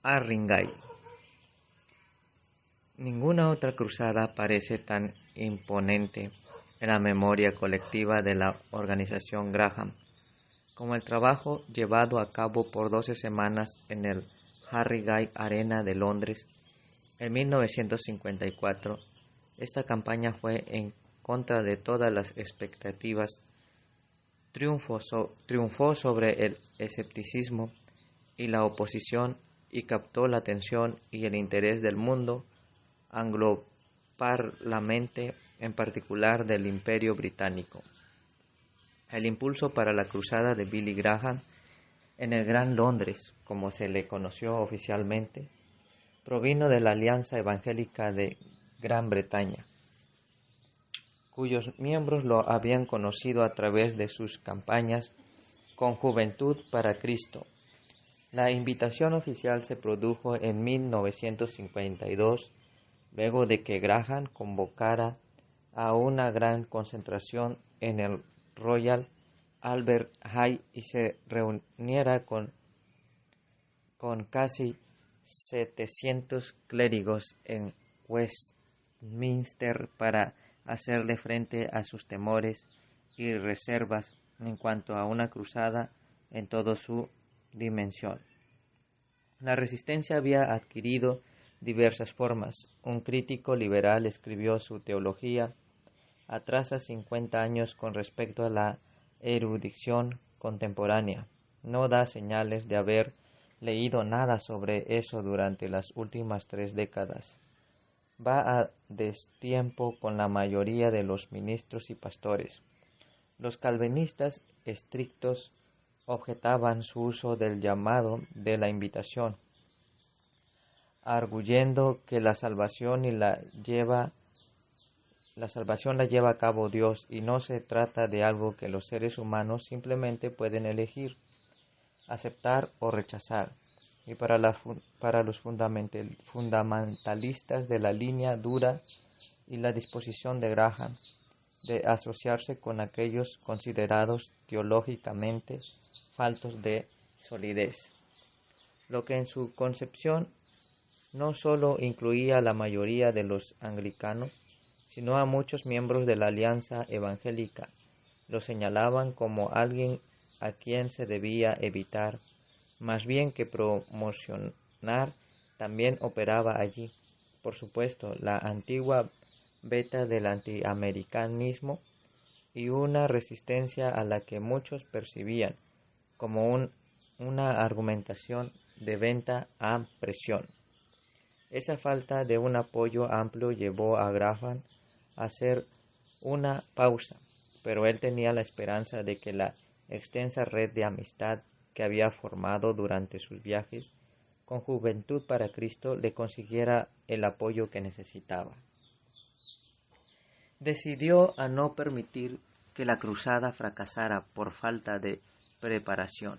Arringay. Ninguna otra cruzada parece tan imponente en la memoria colectiva de la organización Graham como el trabajo llevado a cabo por 12 semanas en el Harringay Arena de Londres en 1954. Esta campaña fue en contra de todas las expectativas, triunfó sobre el escepticismo y la oposición y captó la atención y el interés del mundo angloparlamente, en particular del Imperio Británico. El impulso para la cruzada de Billy Graham en el Gran Londres, como se le conoció oficialmente, provino de la Alianza Evangélica de Gran Bretaña, cuyos miembros lo habían conocido a través de sus campañas con Juventud para Cristo. La invitación oficial se produjo en 1952, luego de que Graham convocara a una gran concentración en el Royal Albert Hall y se reuniera con casi 700 clérigos en Westminster para hacerle frente a sus temores y reservas en cuanto a una cruzada en toda su dimensión. La resistencia había adquirido diversas formas. Un crítico liberal escribió su teología atrasa 50 años con respecto a la erudición contemporánea. No da señales de haber leído nada sobre eso durante las últimas 3 décadas. Va a destiempo con la mayoría de los ministros y pastores. Los calvinistas estrictos objetaban su uso del llamado de la invitación, arguyendo que la salvación la lleva a cabo Dios y no se trata de algo que los seres humanos simplemente pueden elegir, aceptar o rechazar. Y para los fundamentalistas de la línea dura y la disposición de Graham de asociarse con aquellos considerados teológicamente faltos de solidez, lo que en su concepción no solo incluía a la mayoría de los anglicanos, sino a muchos miembros de la Alianza Evangélica. Lo señalaban como alguien a quien se debía evitar, más bien que promocionar. También operaba allí, por supuesto, la antigua beta del antiamericanismo y una resistencia a la que muchos percibían como una argumentación de venta a presión. Esa falta de un apoyo amplio llevó a Graham a hacer una pausa, pero él tenía la esperanza de que la extensa red de amistad que había formado durante sus viajes con Juventud para Cristo le consiguiera el apoyo que necesitaba. Decidió a no permitir que la cruzada fracasara por falta de preparación.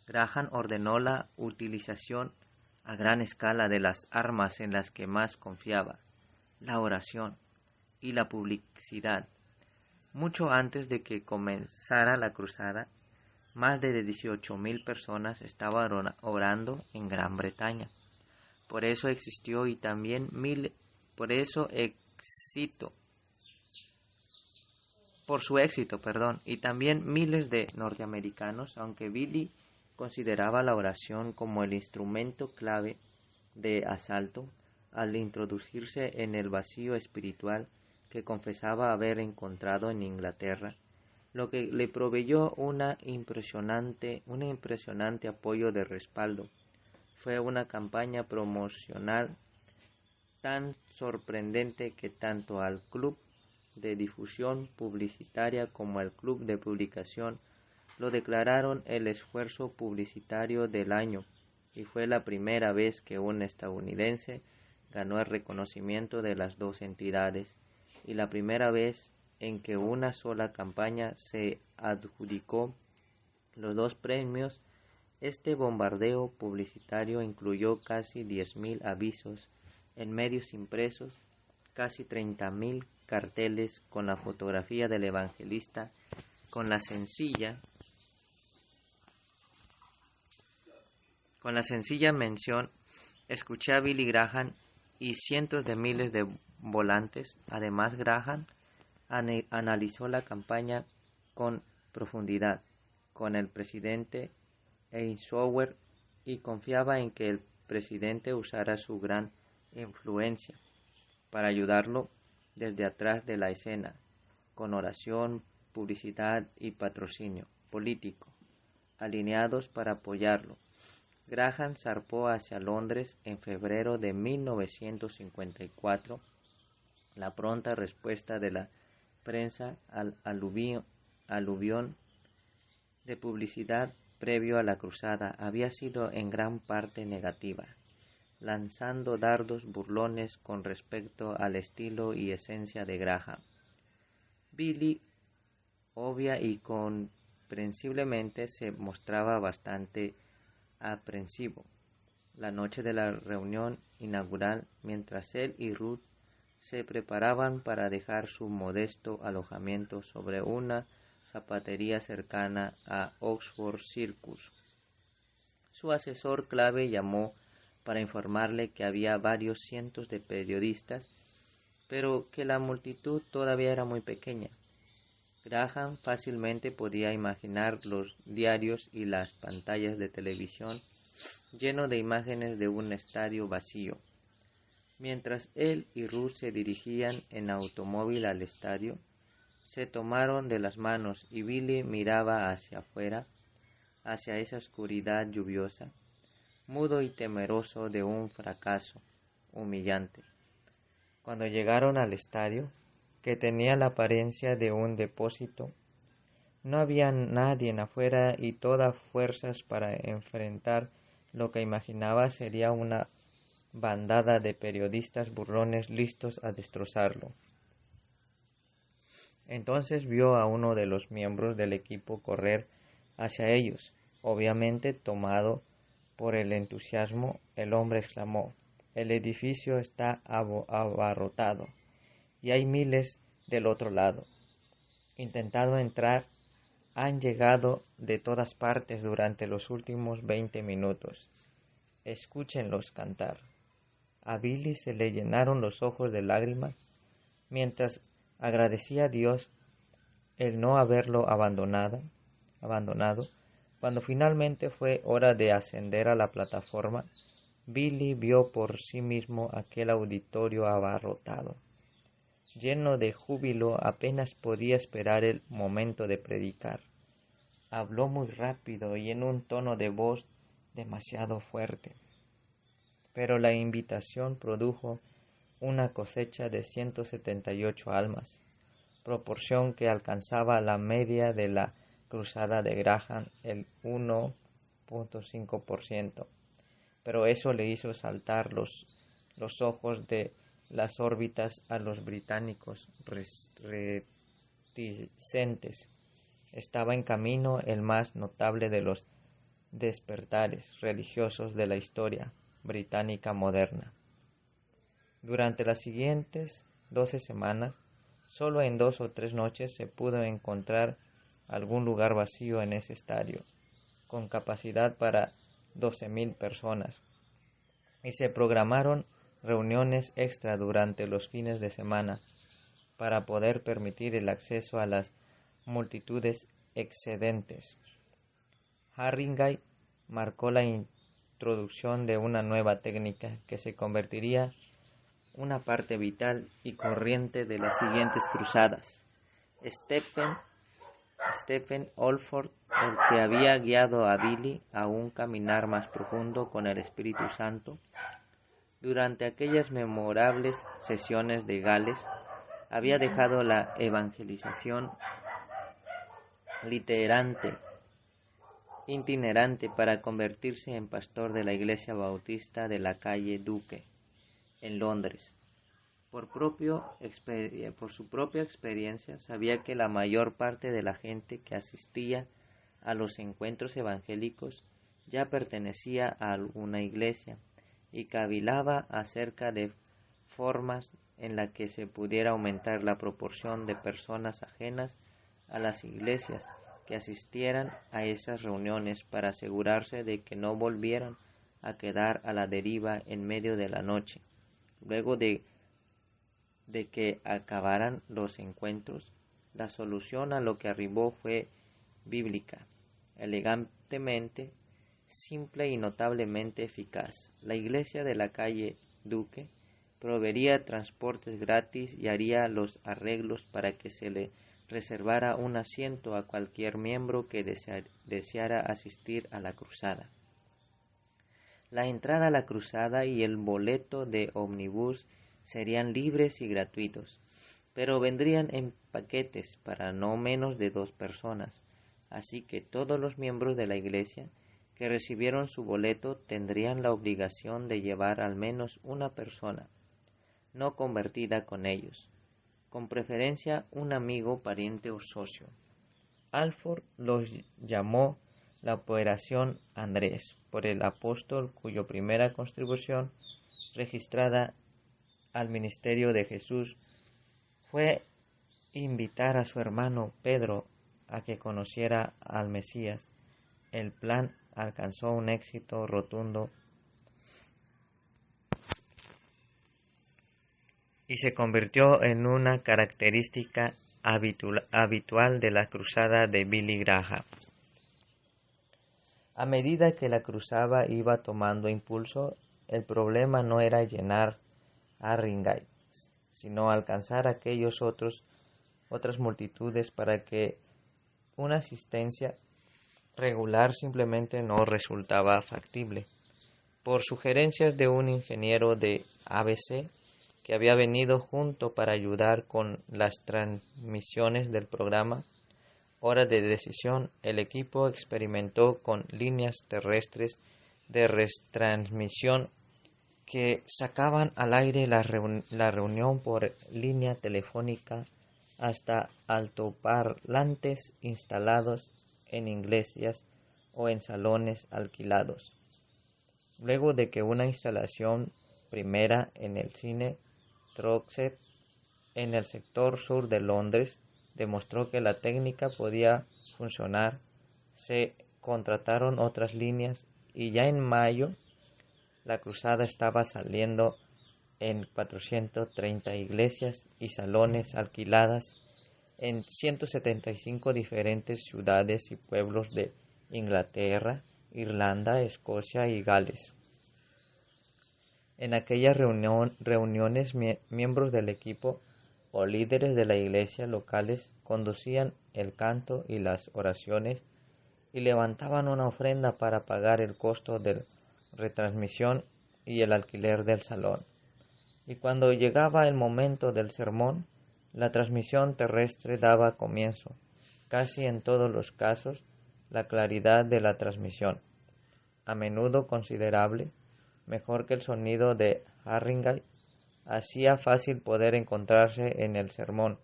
Graham ordenó la utilización a gran escala de las armas en las que más confiaba, la oración y la publicidad. Mucho antes de que comenzara la cruzada, más de 18,000 personas estaban orando en Gran Bretaña. Por eso existió y también por su éxito, y también miles de norteamericanos, aunque Billy consideraba la oración como el instrumento clave de asalto, al introducirse en el vacío espiritual que confesaba haber encontrado en Inglaterra, lo que le proveyó un impresionante apoyo de respaldo. Fue una campaña promocional tan sorprendente que tanto al Club de Difusión Publicitaria como al Club de Publicación lo declararon el esfuerzo publicitario del año, y fue la primera vez que un estadounidense ganó el reconocimiento de las dos entidades, y la primera vez en que una sola campaña se adjudicó los dos premios. Este bombardeo publicitario incluyó casi 10,000 avisos en medios impresos, casi 30,000 carteles con la fotografía del evangelista, con la sencilla mención Escuché a Billy Graham y cientos de miles de volantes. Además, Graham analizó la campaña con profundidad con el presidente Eisenhower y confiaba en que el presidente usara su gran influencia para ayudarlo desde atrás de la escena, con oración, publicidad y patrocinio político, alineados para apoyarlo. Graham zarpó hacia Londres en febrero de 1954. La pronta respuesta de la prensa al aluvión de publicidad previo a la cruzada había sido en gran parte negativa, lanzando dardos burlones con respecto al estilo y esencia de Graham. Billy, obvia y comprensiblemente, se mostraba bastante aprensivo la noche de la reunión inaugural, mientras él y Ruth se preparaban para dejar su modesto alojamiento sobre una zapatería cercana a Oxford Circus. Su asesor clave llamó para informarle que había varios cientos de periodistas, pero que la multitud todavía era muy pequeña. Graham fácilmente podía imaginar los diarios y las pantallas de televisión llenos de imágenes de un estadio vacío. Mientras él y Ruth se dirigían en automóvil al estadio, se tomaron de las manos y Billy miraba hacia afuera, hacia esa oscuridad lluviosa, mudo y temeroso de un fracaso humillante. Cuando llegaron al estadio, que tenía la apariencia de un depósito, no había nadie afuera y todas fuerzas para enfrentar lo que imaginaba sería una bandada de periodistas burlones listos a destrozarlo. Entonces vio a uno de los miembros del equipo correr hacia ellos. Obviamente tomado por el entusiasmo, el hombre exclamó: «El edificio está abarrotado y hay miles del otro lado. Intentando entrar, han llegado de todas partes durante los últimos 20 minutos. Escúchenlos cantar». A Billy se le llenaron los ojos de lágrimas mientras agradecía a Dios el no haberlo abandonado. Cuando finalmente fue hora de ascender a la plataforma, Billy vio por sí mismo aquel auditorio abarrotado. Lleno de júbilo, apenas podía esperar el momento de predicar. Habló muy rápido y en un tono de voz demasiado fuerte, pero la invitación produjo una cosecha de 178 almas, proporción que alcanzaba la media de la cruzada de Graham, el 1.5%. Pero eso le hizo saltar los ojos de las órbitas a los británicos reticentes. Estaba en camino el más notable de los despertares religiosos de la historia británica moderna. Durante las siguientes 12 semanas, solo en 2 o 3 noches se pudo encontrar algún lugar vacío en ese estadio, con capacidad para 12,000 personas, y se programaron reuniones extra durante los fines de semana para poder permitir el acceso a las multitudes excedentes. Harringay marcó la introducción de una nueva técnica que se convertiría una parte vital y corriente de las siguientes cruzadas. Stephen Olford, el que había guiado a Billy a un caminar más profundo con el Espíritu Santo, durante aquellas memorables sesiones de Gales, había dejado la evangelización itinerante para convertirse en pastor de la Iglesia Bautista de la calle Duque, en Londres. Por su propia experiencia, sabía que la mayor parte de la gente que asistía a los encuentros evangélicos ya pertenecía a alguna iglesia y cavilaba acerca de formas en las que se pudiera aumentar la proporción de personas ajenas a las iglesias que asistieran a esas reuniones para asegurarse de que no volvieran a quedar a la deriva en medio de la noche. Luego de que acabaran los encuentros, la solución a lo que arribó fue bíblica, elegantemente simple y notablemente eficaz. La iglesia de la calle Duque proveería transportes gratis y haría los arreglos para que se le reservara un asiento a cualquier miembro que deseara asistir a la cruzada. La entrada a la cruzada y el boleto de ómnibus serían libres y gratuitos, pero vendrían en paquetes para no menos de 2 personas, así que todos los miembros de la iglesia que recibieron su boleto tendrían la obligación de llevar al menos una persona no convertida con ellos, con preferencia un amigo, pariente o socio. Alford los llamó la Operación Andrés, por el apóstol cuya primera contribución registrada al ministerio de Jesús fue invitar a su hermano Pedro a que conociera al Mesías. El plan alcanzó un éxito rotundo y se convirtió en una característica habitual de la cruzada de Billy Graham. A medida que la cruzada iba tomando impulso, el problema no era llenar Harringay, sino alcanzar aquellos otras multitudes para que una asistencia regular simplemente no resultaba factible. Por sugerencias de un ingeniero de ABC que había venido junto para ayudar con las transmisiones del programa Hora de Decisión, el equipo experimentó con líneas terrestres de retransmisión que sacaban al aire la reunión por línea telefónica hasta altoparlantes instalados en iglesias o en salones alquilados. Luego de que una instalación primera en el cine Troxet en el sector sur de Londres demostró que la técnica podía funcionar, se contrataron otras líneas y ya en mayo la cruzada estaba saliendo en 430 iglesias y salones alquiladas en 175 diferentes ciudades y pueblos de Inglaterra, Irlanda, Escocia y Gales. En aquellas reuniones, miembros del equipo o líderes de la iglesia locales conducían el canto y las oraciones y levantaban una ofrenda para pagar el costo de retransmisión y el alquiler del salón. Y cuando llegaba el momento del sermón, la transmisión terrestre daba comienzo. Casi en todos los casos, la claridad de la transmisión, a menudo considerable, mejor que el sonido de Harringay, hacía fácil poder encontrarse en el sermón,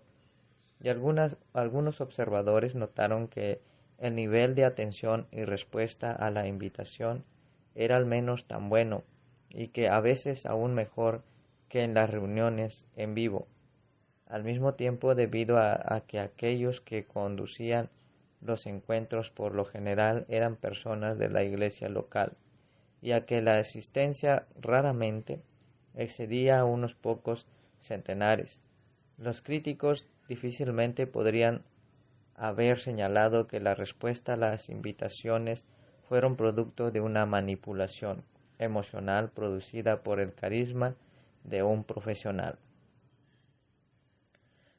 y algunos observadores notaron que el nivel de atención y respuesta a la invitación era al menos tan bueno, y que a veces aún mejor que en las reuniones en vivo. Al mismo tiempo, debido a que aquellos que conducían los encuentros por lo general eran personas de la iglesia local, y a que la asistencia raramente excedía a unos pocos centenares. Los críticos difícilmente podrían haber señalado que la respuesta a las invitaciones fueron producto de una manipulación emocional producida por el carisma de un profesional.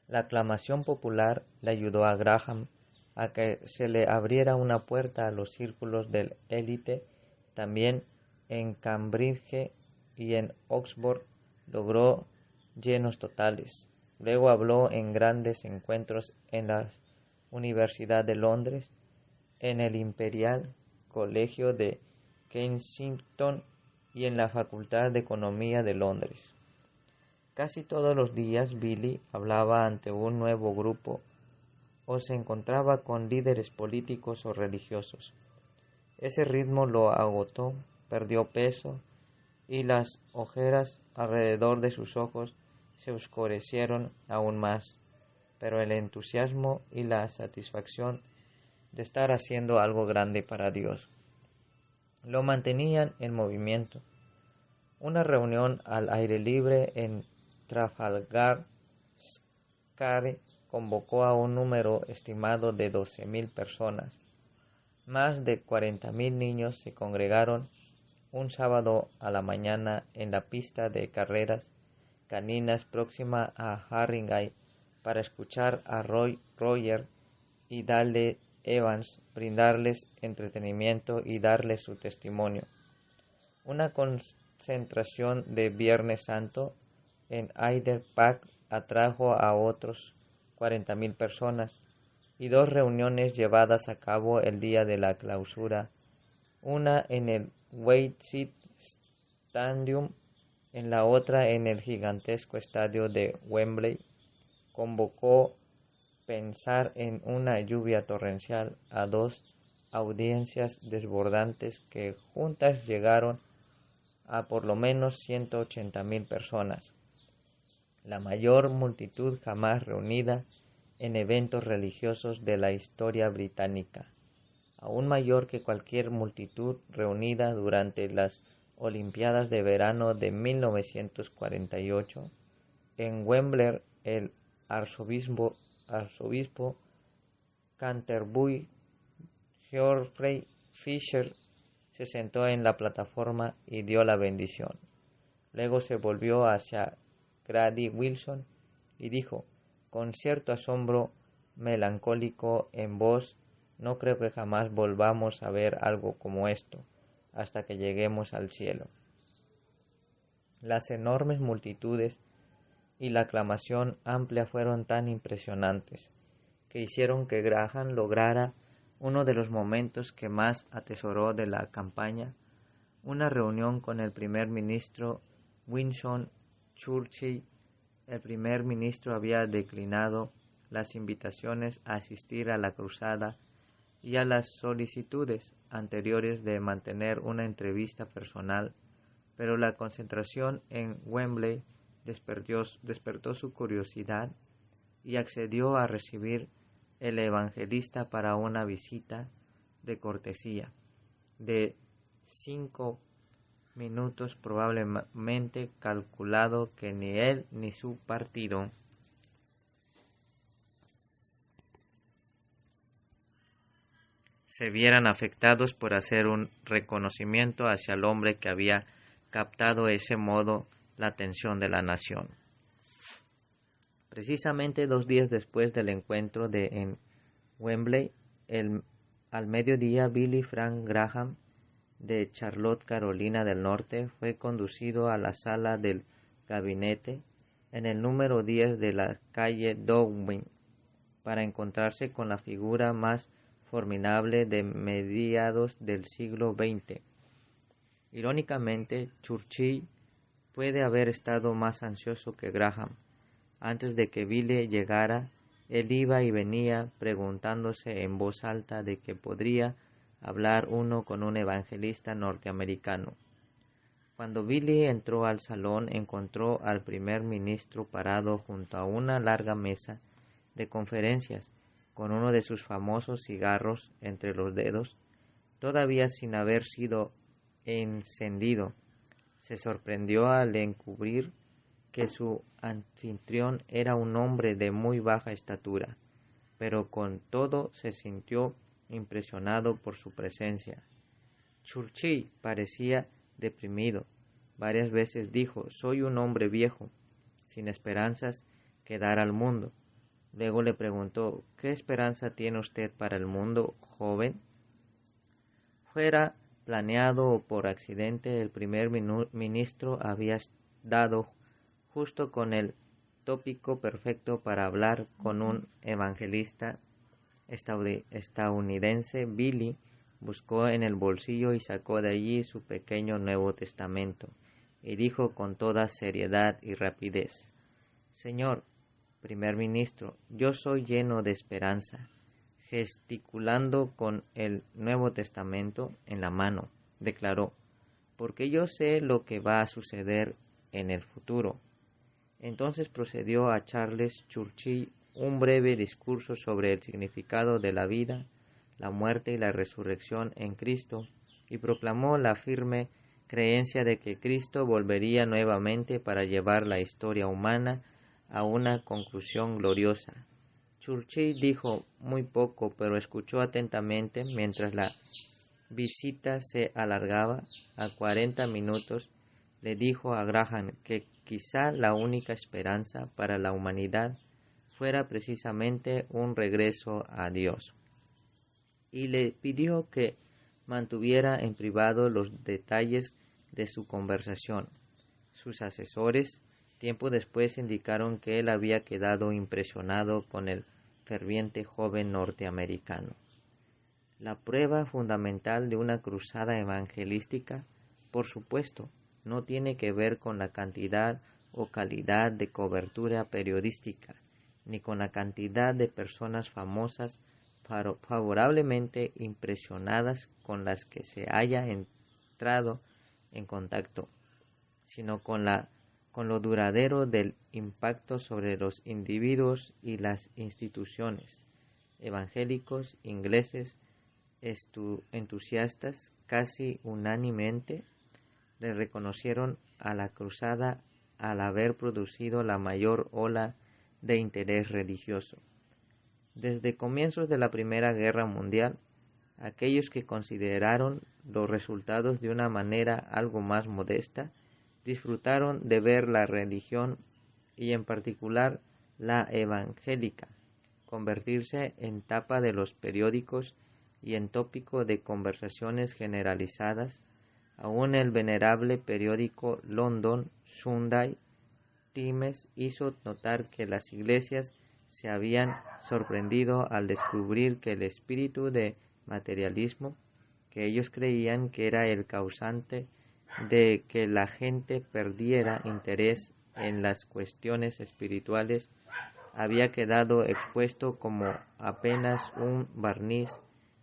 La aclamación popular le ayudó a Graham a que se le abriera una puerta a los círculos del élite. También en Cambridge y en Oxford logró llenos totales. Luego habló en grandes encuentros en la Universidad de Londres, en el Imperial Colegio de Kensington y en la Facultad de Economía de Londres. Casi todos los días Billy hablaba ante un nuevo grupo o se encontraba con líderes políticos o religiosos. Ese ritmo lo agotó, perdió peso y las ojeras alrededor de sus ojos se oscurecieron aún más, pero el entusiasmo y la satisfacción de estar haciendo algo grande para Dios lo mantenían en movimiento. Una reunión al aire libre en Trafalgar Square convocó a un número estimado de 12.000 personas. Más de 40.000 niños se congregaron un sábado a la mañana en la pista de carreras caninas próxima a Harringay para escuchar a Roger y Dale Evans brindarles entretenimiento y darles su testimonio. Una concentración de Viernes Santo en Hyde Park atrajo a otros 40.000 personas, y dos reuniones llevadas a cabo el día de la clausura, una en el Whiteside Stadium, en la otra en el gigantesco estadio de Wembley, convocó pensar en una lluvia torrencial a dos audiencias desbordantes que juntas llegaron a por lo menos 180.000 personas, la mayor multitud jamás reunida en eventos religiosos de la historia británica, aún mayor que cualquier multitud reunida durante las Olimpiadas de Verano de 1948. En Wembley, el arzobispo Canterbury, Geoffrey Fisher, se sentó en la plataforma y dio la bendición. Luego se volvió hacia Grady Wilson y dijo, con cierto asombro melancólico en voz: no creo que jamás volvamos a ver algo como esto, hasta que lleguemos al cielo. Las enormes multitudes y la aclamación amplia fueron tan impresionantes, que hicieron que Graham lograra uno de los momentos que más atesoró de la campaña, una reunión con el primer ministro Winston Churchill. El primer ministro había declinado las invitaciones a asistir a la cruzada y a las solicitudes anteriores de mantener una entrevista personal, pero la concentración en Wembley despertó su curiosidad y accedió a recibir el evangelista para una visita de cortesía de 5 minutos, probablemente calculado que ni él ni su partido se vieran afectados por hacer un reconocimiento hacia el hombre que había captado de ese modo la atención de la nación. Precisamente 2 días después del encuentro en Wembley, al mediodía, Billy Frank Graham, de Charlotte, Carolina del Norte, fue conducido a la sala del gabinete en el número 10 de la calle Downing para encontrarse con la figura más formidable de mediados del siglo XX. Irónicamente, Churchill puede haber estado más ansioso que Graham. Antes de que Billy llegara, él iba y venía preguntándose en voz alta de qué podría hablar uno con un evangelista norteamericano. Cuando Billy entró al salón, encontró al primer ministro parado junto a una larga mesa de conferencias, con uno de sus famosos cigarros entre los dedos, todavía sin haber sido encendido. Se sorprendió al descubrir que su anfitrión era un hombre de muy baja estatura, pero con todo se sintió impresionado por su presencia. Churchill parecía deprimido. Varias veces dijo: «Soy un hombre viejo, sin esperanzas que dar al mundo». Luego le preguntó: «¿Qué esperanza tiene usted para el mundo, joven?». Fuera planeado o por accidente, el primer ministro había dado justo con el tópico perfecto para hablar con un evangelista estadounidense. Billy buscó en el bolsillo y sacó de allí su pequeño Nuevo Testamento y dijo con toda seriedad y rapidez: «Señor primer ministro, yo soy lleno de esperanza». Gesticulando con el Nuevo Testamento en la mano, declaró: «porque yo sé lo que va a suceder en el futuro». Entonces procedió a Charles Churchill un breve discurso sobre el significado de la vida, la muerte y la resurrección en Cristo, y proclamó la firme creencia de que Cristo volvería nuevamente para llevar la historia humana a una conclusión gloriosa. Churchill dijo muy poco, pero escuchó atentamente mientras la visita se alargaba a 40 minutos. Le dijo a Graham que quizá la única esperanza para la humanidad fuera precisamente un regreso a Dios, y le pidió que mantuviera en privado los detalles de su conversación. Sus asesores, tiempo después, indicaron que él había quedado impresionado con el ferviente joven norteamericano. La prueba fundamental de una cruzada evangelística, por supuesto, no tiene que ver con la cantidad o calidad de cobertura periodística, ni con la cantidad de personas famosas favorablemente impresionadas con las que se haya entrado en contacto, sino con lo duradero del impacto sobre los individuos y las instituciones. Evangélicos ingleses entusiastas casi unánimemente le reconocieron a la cruzada al haber producido la mayor ola de interés religioso. Desde comienzos de la Primera Guerra Mundial, aquellos que consideraron los resultados de una manera algo más modesta disfrutaron de ver la religión, y en particular la evangélica, convertirse en tapa de los periódicos y en tópico de conversaciones generalizadas. Aún el venerable periódico London Sunday Times hizo notar que las iglesias se habían sorprendido al descubrir que el espíritu de materialismo, que ellos creían que era el causante de que la gente perdiera interés en las cuestiones espirituales, había quedado expuesto como apenas un barniz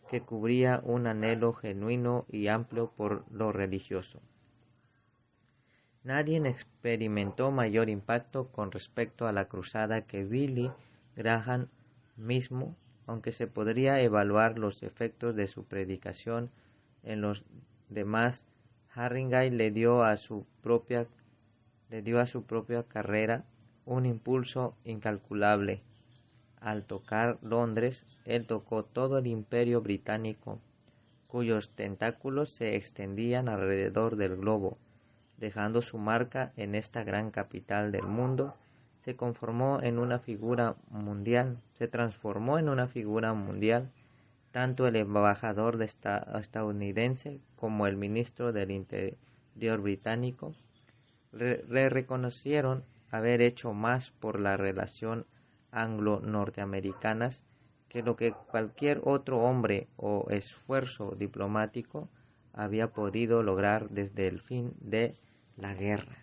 que cubría un anhelo genuino y amplio por lo religioso. Nadie experimentó mayor impacto con respecto a la cruzada que Billy Graham mismo, aunque se podría evaluar los efectos de su predicación en los demás. Harringay le dio a su propia carrera un impulso incalculable. Al tocar Londres, él tocó todo el imperio británico, cuyos tentáculos se extendían alrededor del globo. Dejando su marca en esta gran capital del mundo, se transformó en una figura mundial, tanto el embajador estadounidense como el ministro del Interior británico le reconocieron haber hecho más por la relación anglo-norteamericanas que lo que cualquier otro hombre o esfuerzo diplomático había podido lograr desde el fin de la guerra.